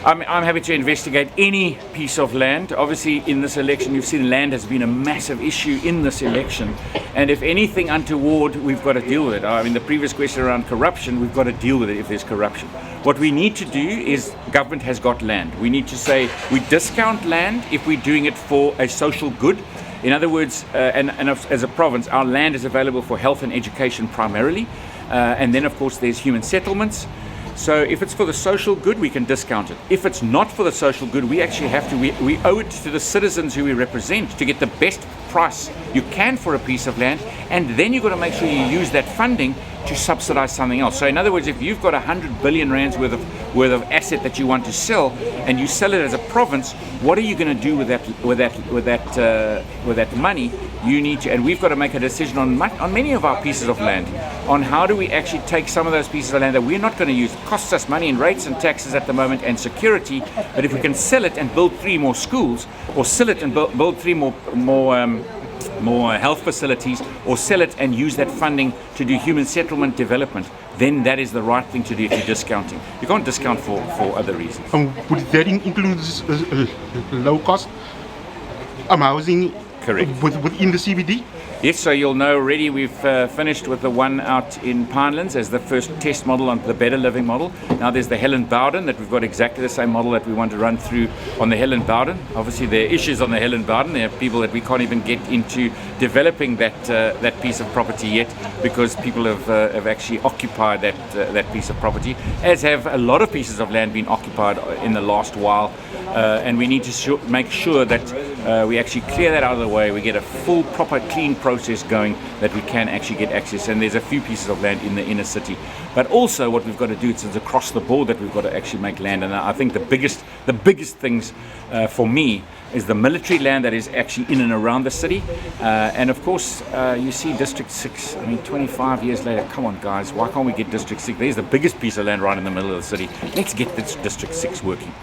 I'm happy to investigate any piece of land. Obviously, in this election, you've seen land has been a massive issue in this election. And if anything untoward, we've got to deal with it. I mean, the previous question around corruption, we've got to deal with it if there's corruption. What we need to do is, government has got land. We need to say we discount land if we're doing it for a social good. In other words, and as a province, our land is available for health and education primarily. And then, of course, there's human settlements. So if it's for the social good, we can discount it. If it's not for the social good, we actually have to, we owe it to the citizens who we represent to get the best price you can for a piece of land, and then you've got to make sure you use that funding to subsidize something else. So in other words, if you've got 100 billion rands worth of asset that you want to sell, and you sell it as a province, what are you going to do with that money? You need to, and we've got to make a decision on many of our pieces of land, on how do we actually take some of those pieces of land that we're not going to use. It costs us money in rates and taxes at the moment and security, but if we can sell it and build 3 more schools, or sell it and build 3 more health facilities, or sell it and use that funding to do human settlement development, then that is the right thing to do if you're discounting. You can't discount for other reasons. Would that include low cost housing? Correct. Within the CBD? Yes, so you'll know already we've finished with the one out in Pinelands as the first test model on the better living model. Now there's the Helen Bowden that we've got exactly the same model that we want to run through on the Helen Bowden. Obviously there are issues on the Helen Bowden. There are people that we can't even get into developing that piece of property yet, because people have actually occupied that piece of property, as have a lot of pieces of land been occupied in the last while. And we need to make sure that we actually clear that out of the way. We get a full, proper, clean process going that we can actually get access. And there's a few pieces of land in the inner city. But also what we've got to do, it's across the board that we've got to actually make land. And I think the biggest things for me is the military land that is actually in and around the city. And of course, you see District 6, I mean, 25 years later, come on guys, why can't we get District 6? There's the biggest piece of land right in the middle of the city. Let's get this District 6 working.